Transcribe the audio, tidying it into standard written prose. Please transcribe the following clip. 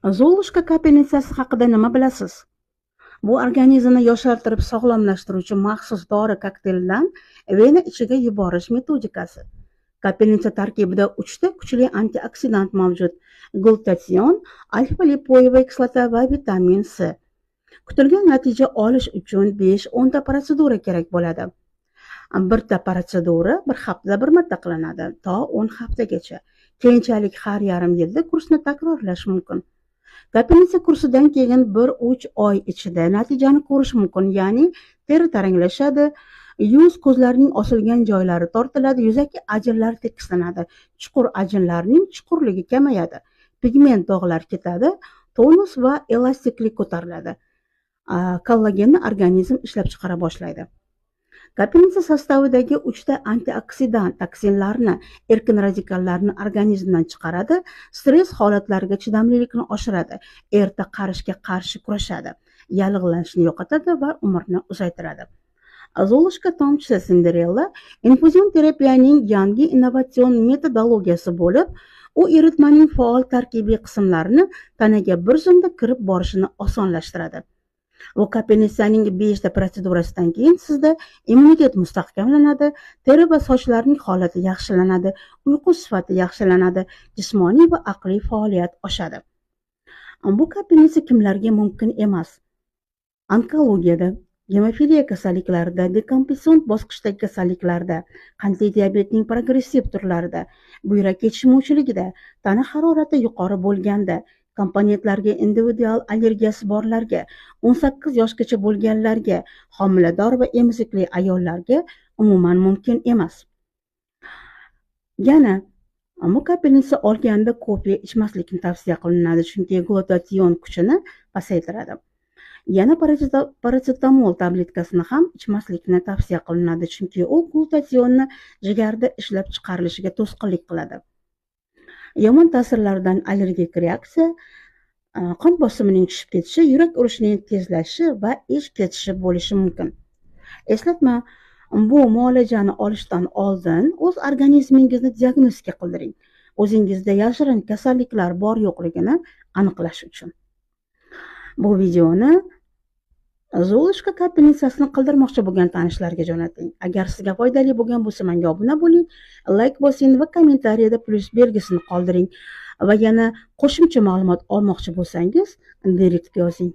Zolushka kapelnitsasi haqida nima bilasiz? Bu organizmni yoshartirib sog'lomlashtiruvchi maxsus dori kokteylidan vena ichiga yuborish metodikasi. Kapelnitsa tarkibida 3 ta kuchli antioksidant mavjud: glutatsion, alfa-lipoiya kislota va vitamin C. Kutilgan natija olish uchun 5-10 ta protsedura kerak bo'ladi. Birta protsedura bir haftada bir marta qilinadi, to 10 haftagacha. Keyinchalik har yarim yilda kursni takrorlash mumkin. Kapelnitsa kursidan keyin 1-3 oy ichida natijani ko'rish mumkin, ya'ni teri taranglashadi, yuz ko'zlarning osilgan joylari tortiladi, yuzaki ajinlar tekislanadi, chuqur ajinlarning chuqurligi kamayadi, pigment dog'lar ketadi, tonus va elastiklik ko'tariladi, kollagenni organizm ishlab chiqara boshlaydi. Kapelnitsa sostavidagi 3 ta antioksidant toksinlarni, erkin radikallarni organizmdan chiqaradi, stress holatlariga chidamlilikni oshiradi, erta qarishga qarshi kurashadi, yallig'lanishni yo'qotadi va umrni uzaytiradi. Zolushka tomchisi Cinderella infuzion terapiyaning yangi innovatsion metodologiyasi bo'lib, u eritmaning faol tarkibiy qismlarini tanaga bir zumda kirib borishini osonlashtiradi. Bu kapelnitsaning 5 ta protsedurasidan keyin sizda immunitet mustahkamlanadi, teri va sochlarning holati yaxshilanadi, uyqu sifati yaxshilanadi, jismoniy va aqliy faoliyat oshadi. Bu kapelnitsa kimlarga mumkin emas? Onkologiyada, gemofiliya kasalliklarida, dekompression bosqichdagi kasalliklarda, qandli diabetning progressiv turlarida, buyrak yetishmovchiligida, tana harorati yuqori bo'lganda, komponentlarga individual allergiyasi borlarga, 18 yoshgacha bo'lganlarga, homilador va emizikli ayollarga umuman mumkin emas. Yana bu kapelnitsa olganda kofe ichmaslikni tavsiya qilinadi, chunki glutatsion kuchini pasaytiradi. Yana paracetamol tabletkasini ham ichmaslikni tavsiya qilinadi, chunki u glutationni jigarda ishlab chiqarilishiga to'sqinlik qiladi. Yomon ta'sirlardan allergik reaksiya, qon bosimining tushib ketishi, yurak urishining tezlashishi va ish ketishi bo'lishi mumkin. Eslatma: bu muolajani olishdan oldin o'z organizmingizni diagnostika qildiring, o'zingizda yashirin kasalliklar bor yo'qligini aniqlash uchun. Bu videoni Zolushka kapelnitsasini qildirmoqchi bo'lgan tanishlarga jo'nating. Agar sizga foydali bo'lgan bo'lsa, menga obuna bo'ling, like bosing va kommentariyada plus belgisini qoldiring. Va yana qo'shimcha ma'lumot olmoqchi bo'lsangiz, direktga yozing.